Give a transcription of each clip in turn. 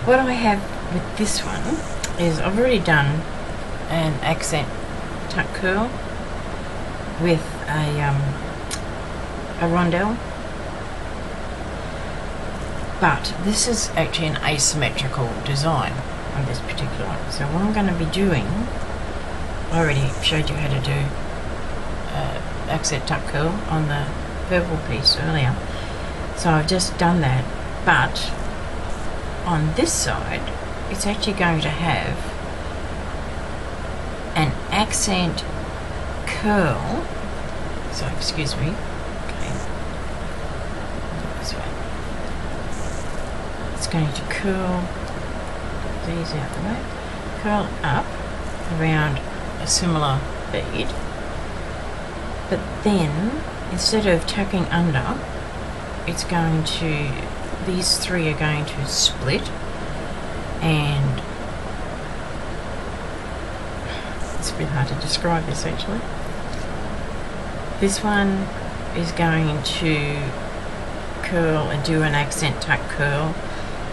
what I have with this one is I've already done an accent tuck curl with a rondelle, but this is actually an asymmetrical design on this particular one. So what I'm going to be doing, I already showed you how to do accent tuck curl on the purple piece earlier, so I've just done that, but on this side it's actually going to have an accent curl. So excuse me, okay, this way. It's going to curl these out the way, curl up around a similar bead, but then instead of tucking under, it's going to, these three are going to split, and it's a bit hard to describe this actually. This one is going to curl and do an accent tuck curl,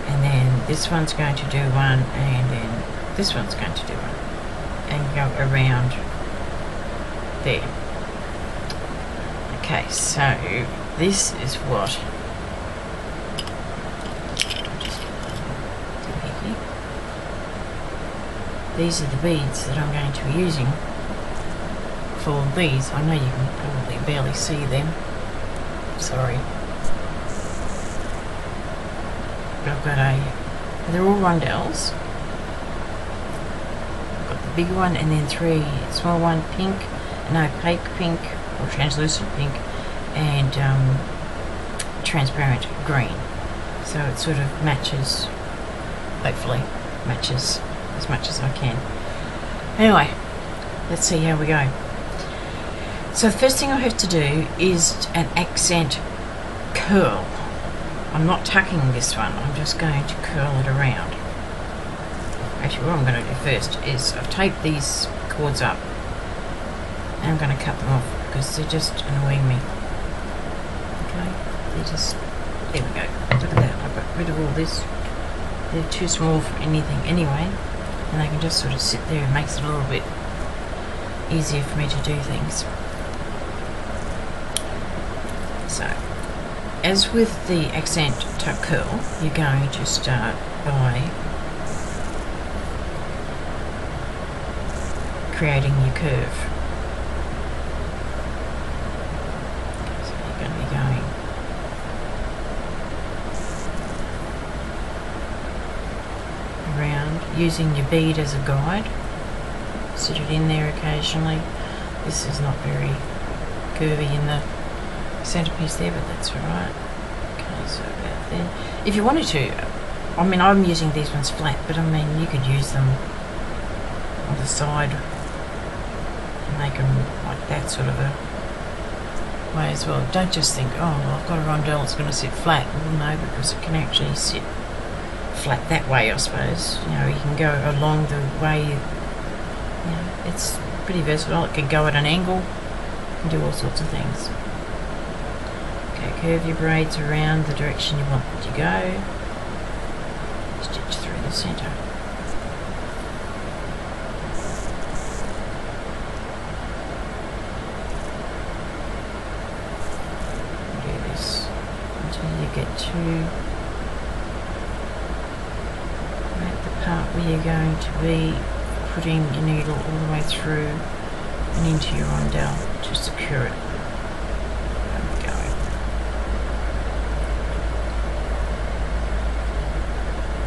and then this one's going to do one, and then this one's going to do one, and go around there. Okay, so this is what these are the beads that I'm going to be using for these. I know you can probably barely see them, sorry. But I've got they're all rondelles. I've got the big one and then three small one, pink, an opaque pink or translucent pink, and transparent green. So it sort of matches, hopefully matches as much as I can. Anyway, let's see how we go. So the first thing I have to do is an accent curl. I'm not tucking this one, I'm just going to curl it around. Actually, what I'm going to do first is I've taped these cords up and I'm going to cut them off because they're just annoying me. Okay, they just, there we go. Look at that, I've got rid of all this. They're too small for anything anyway, and they can just sort of sit there. It makes it a little bit easier for me to do things. So, as with the accent tuck curl, you're going to start by creating your curve. So you're going to be going around, using your bead as a guide. Sit it in there occasionally. This is not very curvy in the centerpiece there, but that's alright. Okay, so about there. If you wanted to, I mean, I'm using these ones flat, but I mean, you could use them on the side and make them like that sort of a way as well. Don't just think, oh, well, I've got a rondelle, it's going to sit flat. Well, no, because it can actually sit flat that way, I suppose. You know, you can go along the way, you know, it's pretty versatile. It can go at an angle and do all sorts of things. Okay, curve your braids around the direction you want them to go. Stitch through the center. Do this until you get to the part where you're going to be putting your needle all the way through and into your rondelle to secure it. There we go.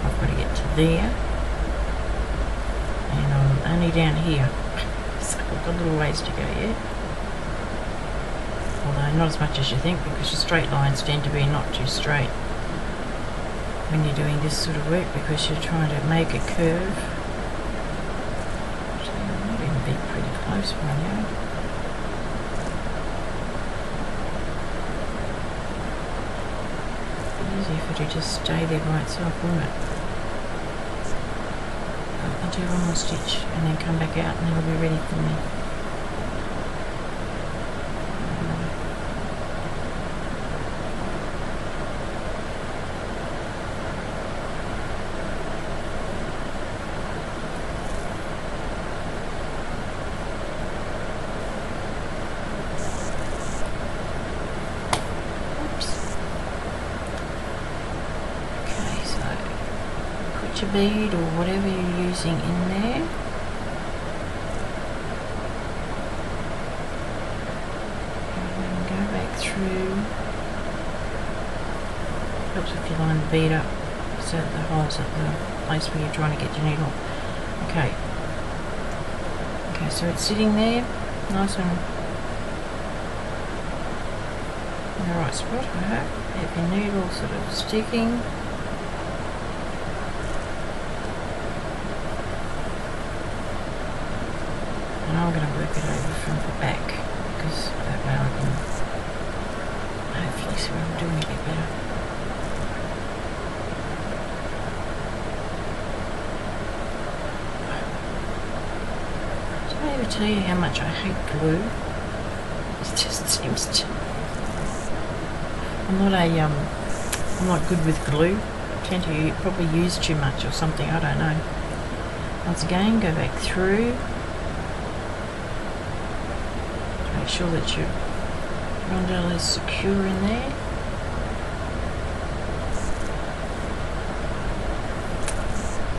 I've got to get to there, and I'm only down here, so I've got a little ways to go yet. Although not as much as you think, because your straight lines tend to be not too straight when you're doing this sort of work, because you're trying to make a curve. Actually, I might even be pretty close by now. It's easier if it would just stay there by itself, wouldn't it? I'll do one more stitch and then come back out and it'll be ready for me. picture bead or whatever you're using in there. And go back through. Helps if you line the bead up so that the hole's at the place where you're trying to get your needle. Okay. Okay, so it's sitting there, nice and in the right spot, I hope. Have your needle sort of sticking. And I'm going to work it over from the back because that way I can hopefully see what I'm doing a bit better. Did I ever tell you how much I hate glue? It just seems to... I'm not good with glue. I tend to probably use too much or something, I don't know. Once again, go back through. Make sure that your rondelle is secure in there.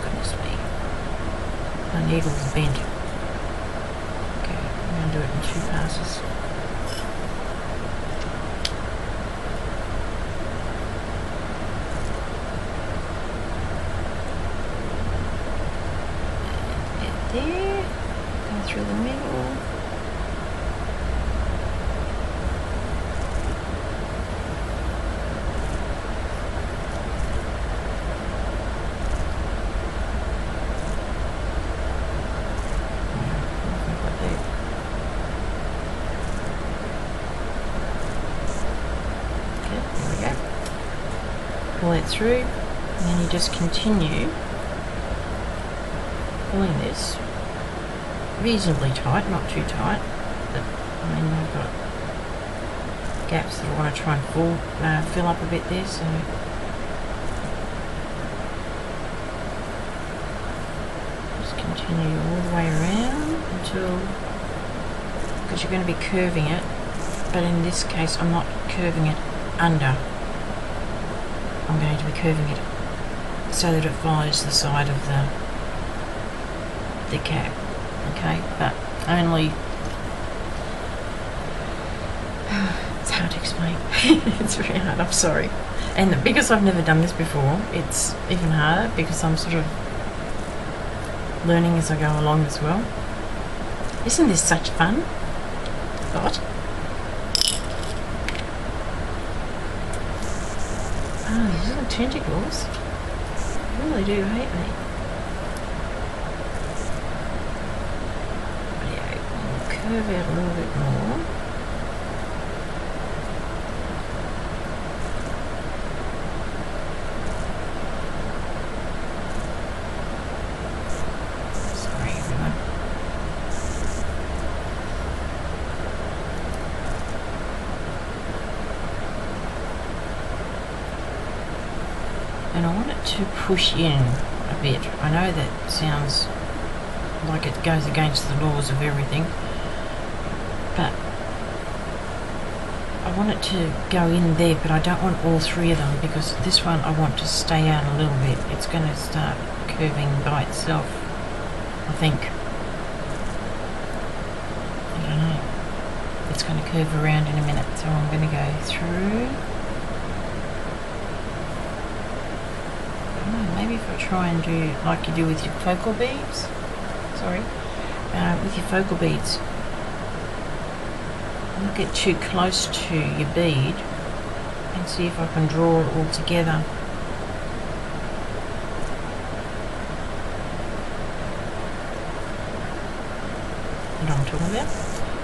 Goodness me. My needle's bent. Okay, I'm going to do it in 2 passes. There, go through the middle. Okay, there we go. Pull that through, and then you just continue pulling this reasonably tight, not too tight, but I mean I've got gaps that I want to try and fill up a bit there, so just continue all the way around until, because you're going to be curving it, but in this case I'm not curving it under, I'm going to be curving it so that it follows the side of the cap. Okay, but only it's hard to explain. It's very hard, I'm sorry. And because I've never done this before, it's even harder because I'm sort of learning as I go along as well. Isn't this such fun? What? Oh, these little tentacles really do hate me. Curve out a little bit more. Sorry everyone. And I want it to push in a bit. I know that sounds like it goes against the laws of everything, but I want it to go in there, but I don't want all 3 of them because this one I want to stay out a little bit. It's going to start curving by itself, I think. I don't know. It's going to curve around in a minute, so I'm going to go through. I don't know, maybe if I try and do like you do with your focal beads. Sorry. With your focal beads. Don't get too close to your bead and see if I can draw it all together. You know what I'm talking about?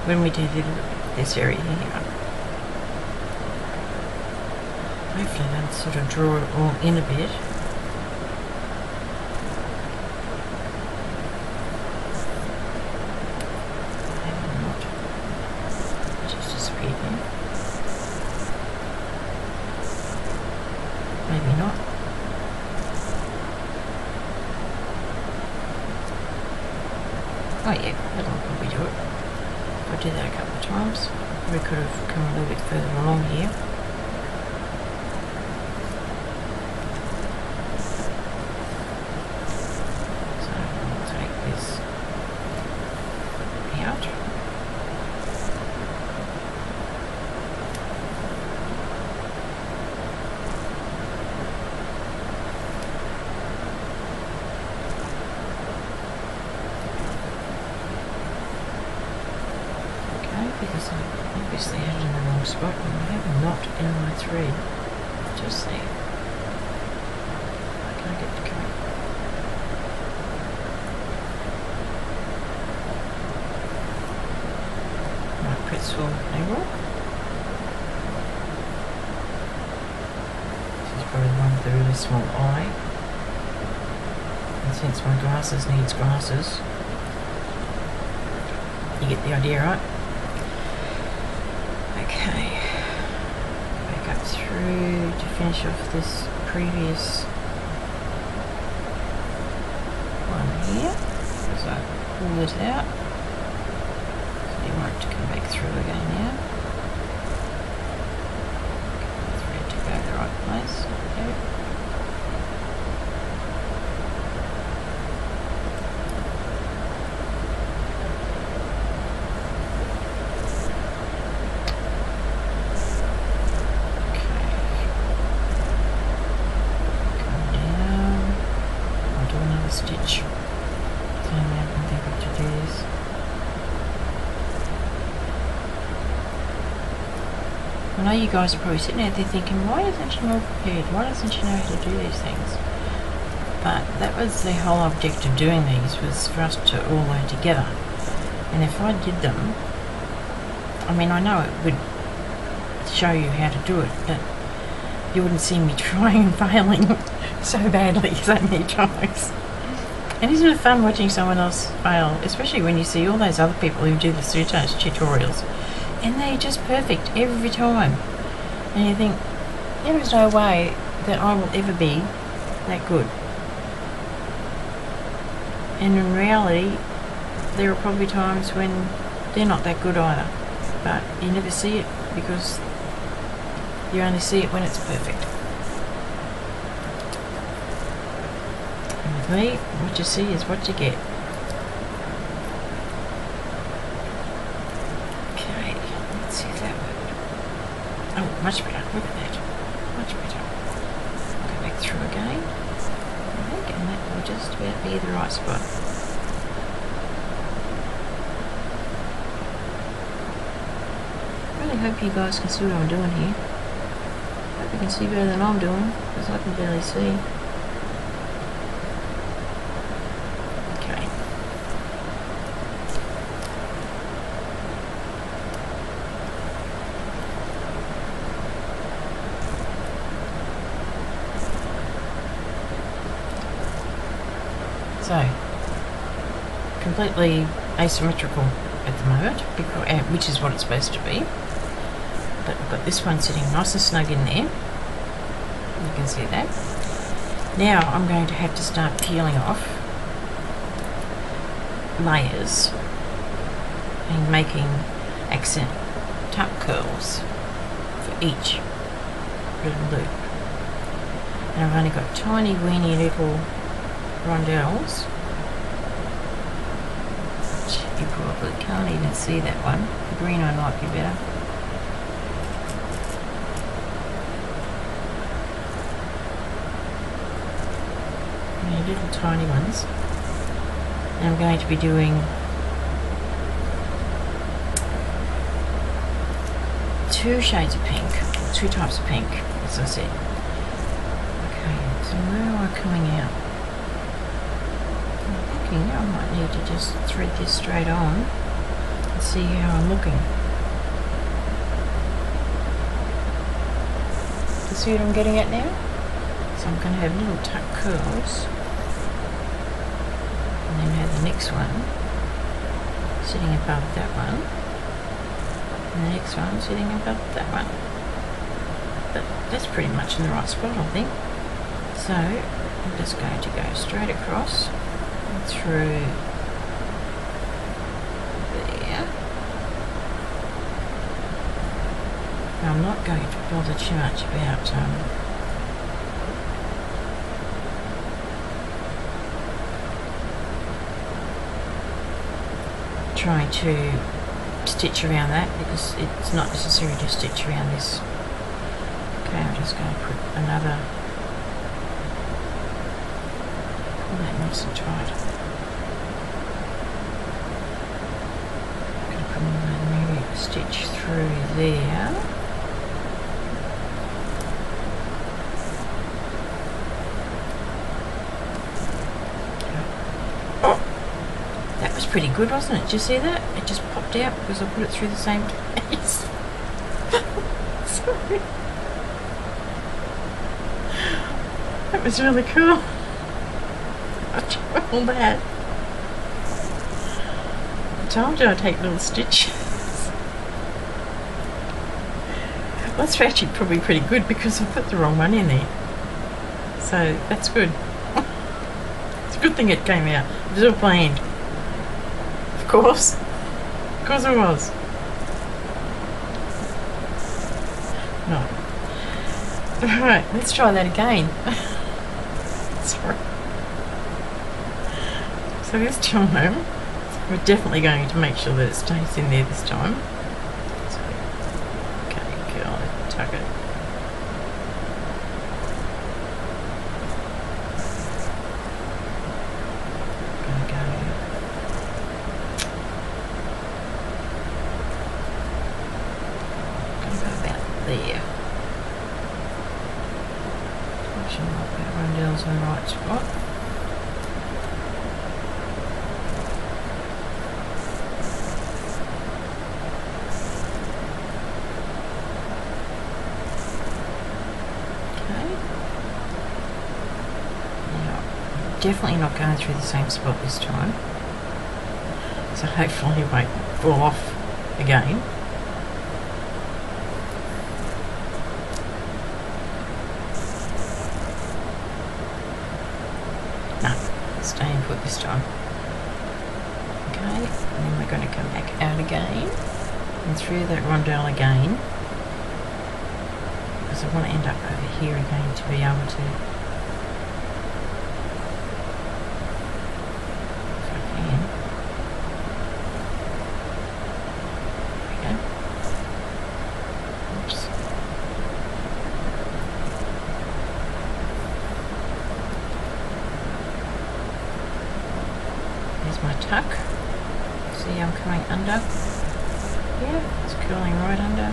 When we do this area here. Hopefully that'll sort of draw it all in a bit. Maybe not. Oh yeah, that'll probably do it. If I did that a couple of times, we could have come a little bit further along here. because I obviously had it in the wrong spot and I have not in my thread. Just there. I can't get the correct. My pretzel angle. This is probably the one with a really small eye. And since my glasses needs glasses, you get the idea, right? Okay. Back up through to finish off this previous one here. As I pull it out. So you want it to come back through again now. Get the thread to go the right place. Okay. Stitch. Tell me I can think what to do this. I know you guys are probably sitting out there thinking, why isn't she more prepared? Why doesn't she know how to do these things? But that was the whole object of doing these, was for us to all learn together. And if I did them, I mean, I know it would show you how to do it, but you wouldn't see me trying and failing so badly so many times. And isn't it fun watching someone else fail, especially when you see all those other people who do the Soutache tutorials, and they're just perfect every time. And you think, there is no way that I will ever be that good. And in reality, there are probably times when they're not that good either. But you never see it because you only see it when it's perfect. Me, what you see is what you get. Okay, let's see if that worked. Oh, much better. Look at that. Much better. Go back through again. Okay, and that will just about be the right spot. I really hope you guys can see what I'm doing here. I hope you can see better than I'm doing, because I can barely see. So, completely asymmetrical at the moment, because, which is what it's supposed to be. But I've got this one sitting nice and snug in there. You can see that. Now I'm going to have to start peeling off layers and making accent tuck curls for each little loop. And I've only got tiny weeny little rondelles, which you probably can't even see that one. The green one might be better. Little tiny ones. And I'm going to be doing two shades of pink, or two types of pink, as I said. Okay, so where am I coming out? I might need to just thread this straight on and see how I'm looking. You see what I'm getting at now? So I'm going to have little tuck curls, and then have the next one sitting above that one, and the next one sitting above that one. But that's pretty much in the right spot, I think. So I'm just going to go straight across through there. Now, I'm not going to bother too much about trying to stitch around that, because it's not necessary to stitch around this. Okay, I'm just going to put another, pull that nice and tight. I'm going to put another merrier stitch through there. That was pretty good, wasn't it? Did you see that? It just popped out because I put it through the same place. Sorry. That was really cool. I tried all that. I told you I'd take little stitches. Well, that's actually probably pretty good because I put the wrong one in there. So that's good. It's a good thing it came out. It was all planned. Of course. Of course it was. No. Alright, let's try that again. Sorry. So this time, we're definitely going to make sure that it stays in there this time. So, okay, girl, tuck it. Gonna go about there. Make sure that rondell's in the right spot. Definitely not going through the same spot this time, so hopefully it won't fall off again. No, staying put this time. Okay, and then we're going to come back out again and through that rondelle again, because I want to end up over here again to be able to my tuck. See, I'm coming under. Yeah, it's curling right under.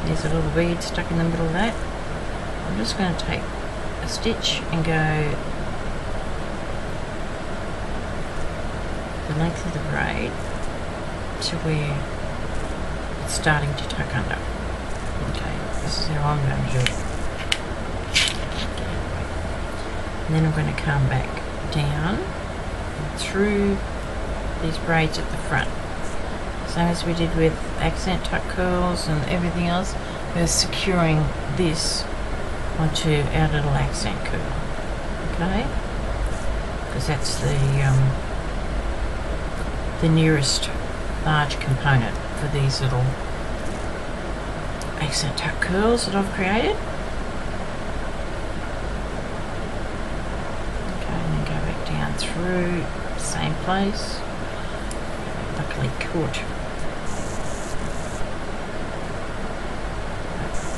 There's a little bead stuck in the middle of that. I'm just going to take a stitch and go the length of the braid to where it's starting to tuck under. Okay, this is how I'm going to do it. And then I'm going to come back down through these braids at the front, same as we did with accent tuck curls and everything else. We're securing this onto our little accent curl, okay? Because that's the nearest large component for these little accent tuck curls that I've created. Through the same place, luckily caught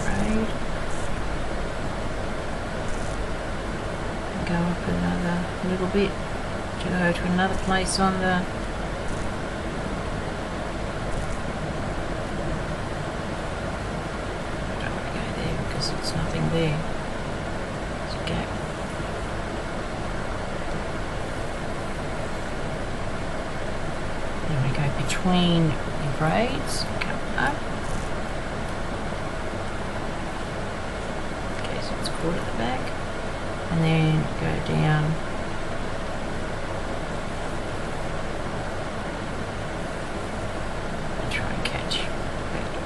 braid, go up another little bit to go to another place on the I don't want to go there because it's nothing there. There's a gap. Between the braids, come up. Okay, so it's caught at the back, and then go down. And try and catch it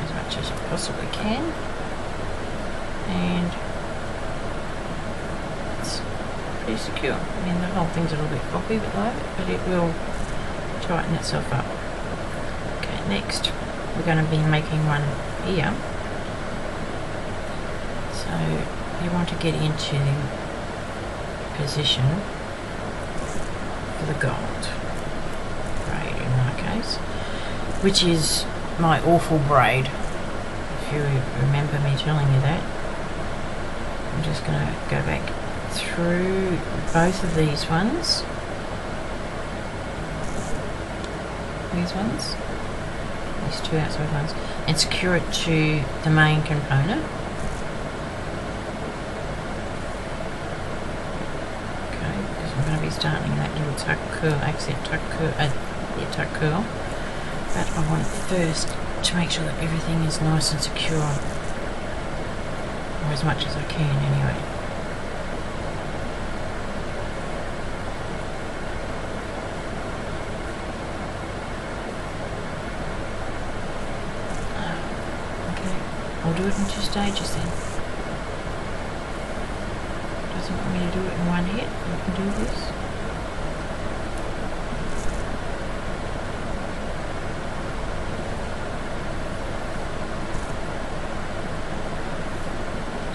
as much as I possibly can. And it's pretty secure. I mean, the whole thing's a little bit floppy at the moment, but it will tighten itself up. Next, we're going to be making one here. So you want to get into position for the gold braid in my case, which is my awful braid. If you remember me telling you that, I'm just going to go back through both of these ones. These ones. these two outside ones, and secure it to the main component. Okay, because I'm going to be starting that little tuck curl, accent tuck curl, tuck curl. But I want first to make sure that everything is nice and secure, or as much as I can anyway. I'll do it in 2 stages then. Doesn't want me to do it in one hit. I can do this.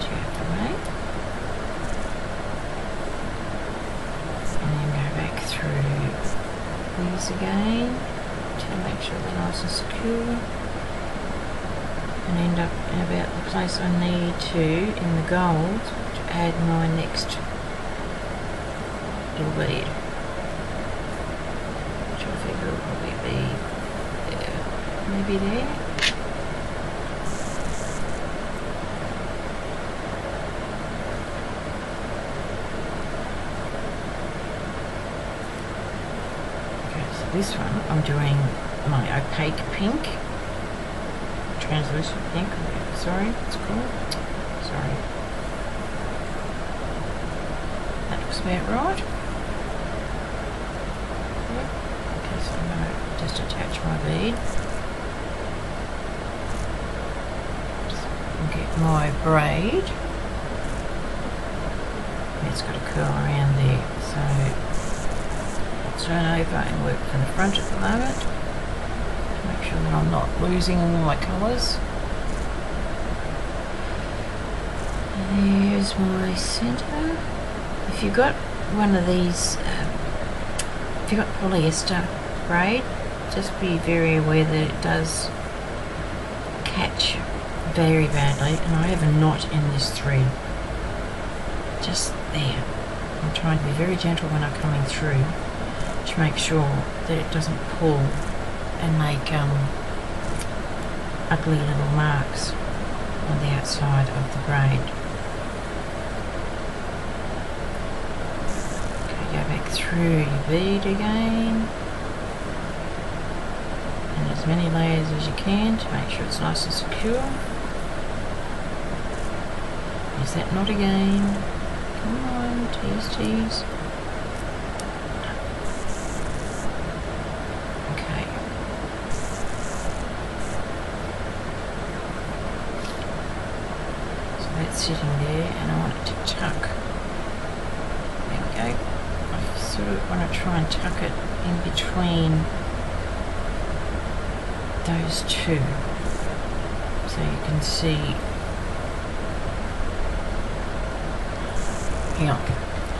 Get you out the way. And then go back through these again to make sure they're nice and secure. And end up in about the place I need to in the gold to add my next little bead, which I figure will probably be there, maybe there. Okay, so this one I'm doing my opaque pink. Translucent pink, sorry, it's called. Sorry. That looks about right. Yep. Okay, so I'm going to just attach my bead. And get my braid. It's got a curl around there, so I'll turn over and work from the front at the moment. Make sure that I'm not losing all my colours. And there's my centre. If you've got one of these, if you've got polyester braid, just be very aware that it does catch very badly, and I have a knot in this thread. Just there. I'm trying to be very gentle when I'm coming through to make sure that it doesn't pull and make ugly little marks on the outside of the braid. Okay, go back through your bead again, and as many layers as you can to make sure it's nice and secure. Use that knot again. Come on, tease. Sitting there, and I want it to tuck. There we go. I sort of want to try and tuck it in between those two, so you can see. Hang on,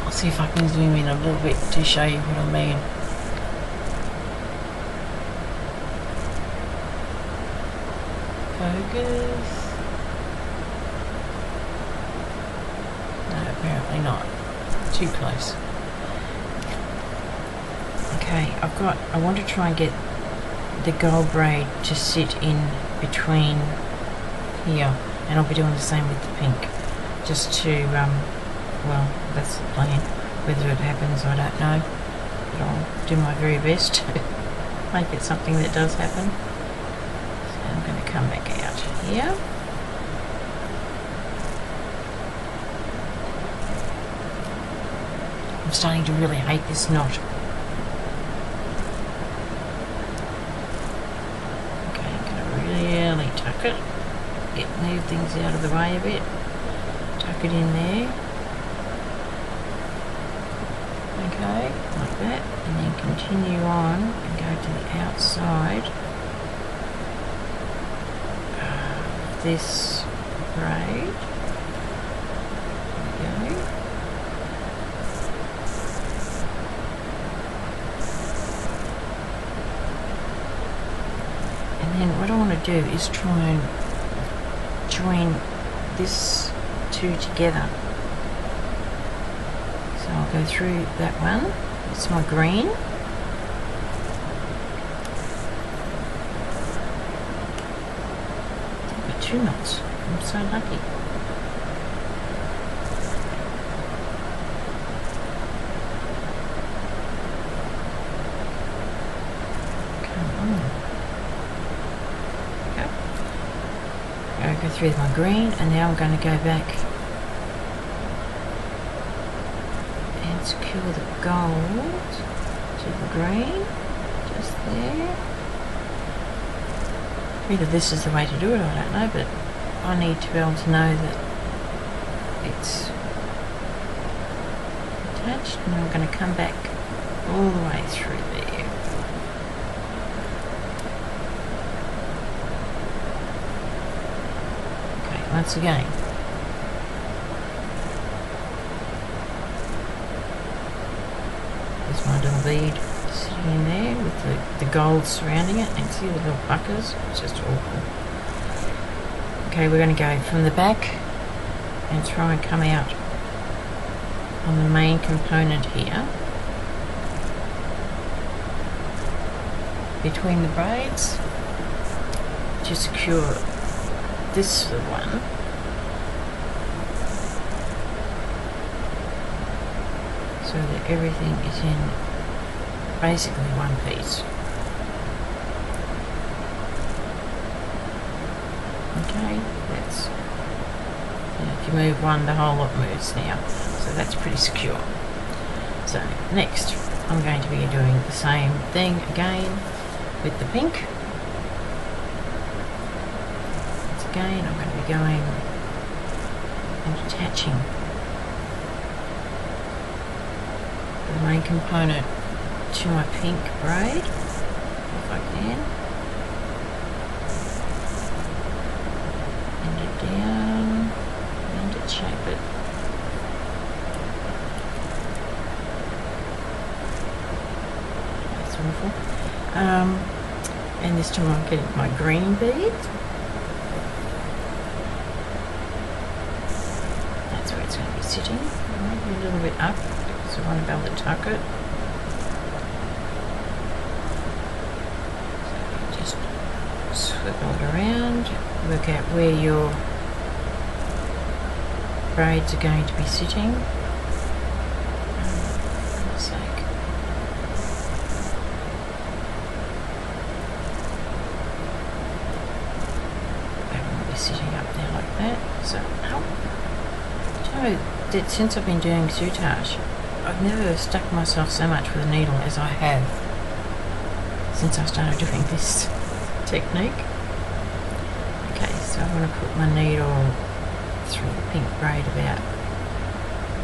I'll see if I can zoom in a little bit to show you what I mean. Focus. Apparently not. Too close. Okay, I want to try and get the gold braid to sit in between here, and I'll be doing the same with the pink, just to, well, that's the plan. Whether it happens, I don't know, but I'll do my very best to make it something that does happen. So I'm going to come back out here. I'm starting to really hate this knot. Okay, I'm going to really tuck it. Move things out of the way a bit. Tuck it in there. Okay, like that. And then continue on and go to the outside of this braid. There we go. And then what I want to do is try and join this two together. So I'll go through that one. It's my green. 2 knots. I'm so lucky. Go through my green, and now I'm going to go back and secure the gold to the green, just there. Either this is the way to do it, I don't know, but I need to be able to know that it's attached, and I'm going to come back all the way through there. Once again, there's my little bead sitting in there with the gold surrounding it, and see the little puckers. It's just awful. Okay, we're going to go from the back and try and come out on the main component here between the braids to secure this one. So that everything is in basically one piece. Okay, that's, if you move one, the whole lot moves now. So that's pretty secure. So next, I'm going to be doing the same thing again with the pink. Again, I'm going to be going and attaching the main component to my pink braid, if I can. Bend it down, bend it, shape it. That's awful. And this time I'm getting my green bead. It's going to be sitting maybe a little bit up because I want to be able to tuck it. So just swivel it around, work out where your braids are going to be sitting. For goodness sake. They won't be sitting up there like that. So, that since I've been doing Soutache, I've never stuck myself so much with a needle as I have since I started doing this technique. Okay, so I want to put my needle through the pink braid about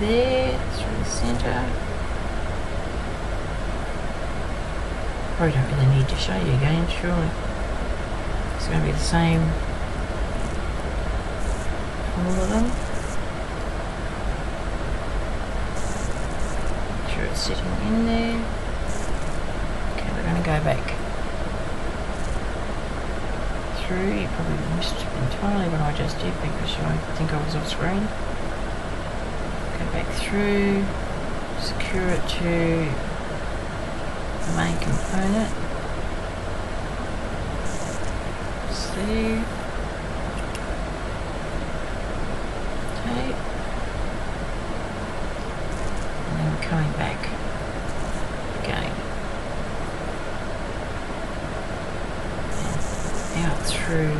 there, through the centre. Probably don't really need to show you again, surely. It's going to be the same for all of them. It's sitting in there. Okay, we're going to go back through. You probably missed entirely what I just did because I think I was off screen. Go back through, secure it to the main component. See. Okay. Coming back again and out through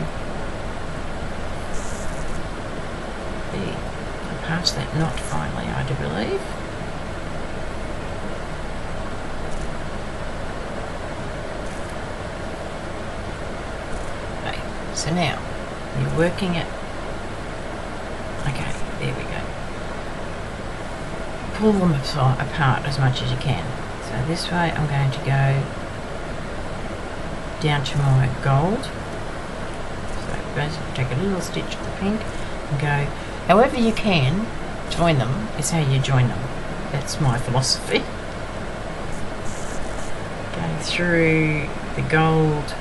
past that knot finally, I do believe. Okay, so now you're working it. Okay, there we go. Pull them apart as much as you can. So this way I'm going to go down to my gold. So basically take a little stitch of the pink and go, however you can, join them is how you join them. That's my philosophy. Going through the gold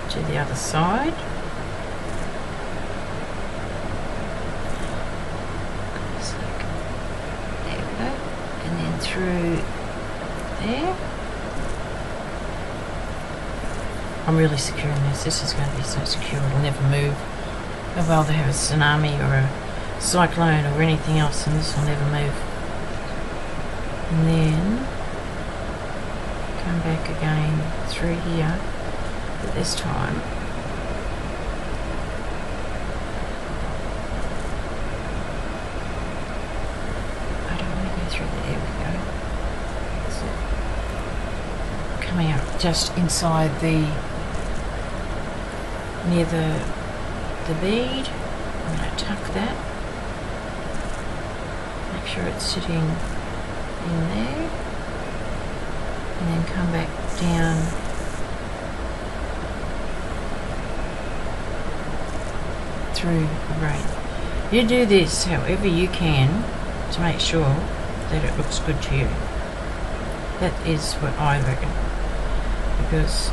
to the other side. Through there. I'm really securing this. This is going to be so secure, it'll never move. well, they have a tsunami or a cyclone or anything else, and this will never move. And then come back again through here, but this time I don't want to go through there. There we go. So, coming up just inside near the bead. I'm going to tuck that. Make sure it's sitting in there. And then come back down through the braid. You do this however you can to make sure that it looks good to you. That is what I reckon. Because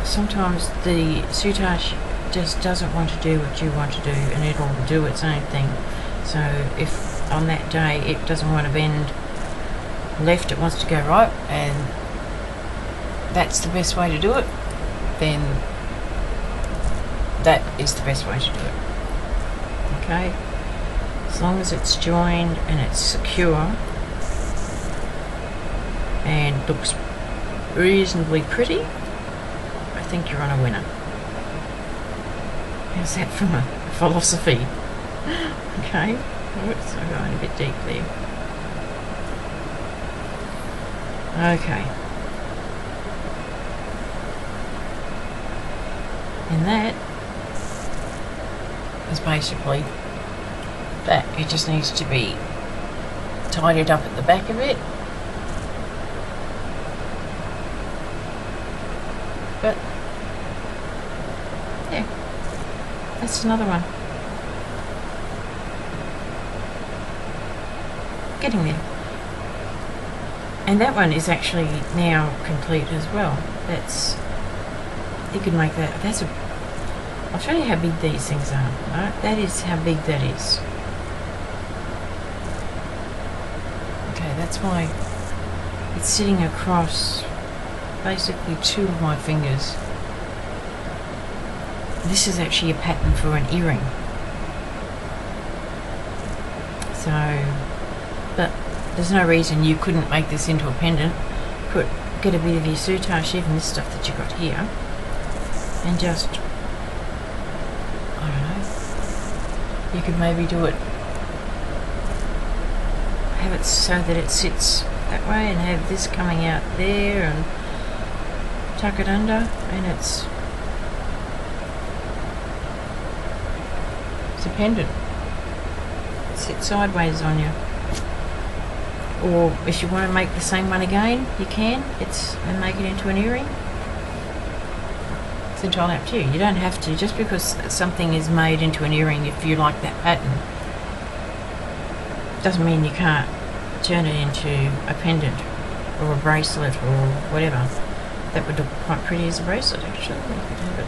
sometimes the soutache just doesn't want to do what you want to do, and it'll do its own thing. So if on that day it doesn't want to bend left, it wants to go right, and that's the best way to do it, then that is the best way to do it. Okay, as long as it's joined and it's secure and looks reasonably pretty, I think you're on a winner. How's that from a philosophy? Okay, oops, I'm going a bit deep there. Okay. And that is basically that. It just needs to be tidied up at the back of it. But yeah, that's another one. Getting there. And that one is actually now complete as well. That's, you could make that, that's a, I'll show you how big these things are, right? That is how big that is. Okay, that's why it's sitting across basically two of my fingers. This is actually a pattern for an earring. So, but there's no reason you couldn't make this into a pendant. Get a bit of your soutache, even this stuff that you got here, and just, I don't know, you could maybe do it, have it so that it sits that way, and have this coming out there, and tuck it under, and it's a pendant. It sits sideways on you. Or if you want to make the same one again, you can. And make it into an earring. It's entirely up to you. You don't have to, just because something is made into an earring, if you like that pattern, doesn't mean you can't turn it into a pendant or a bracelet or whatever. That would look quite pretty as a bracelet, actually. You could have it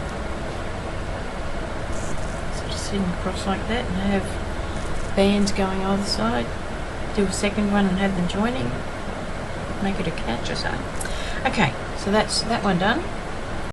so just sitting across like that and have bands going either side. Do a second one and have them joining. Make it a catch or so. Okay, so that's that one done.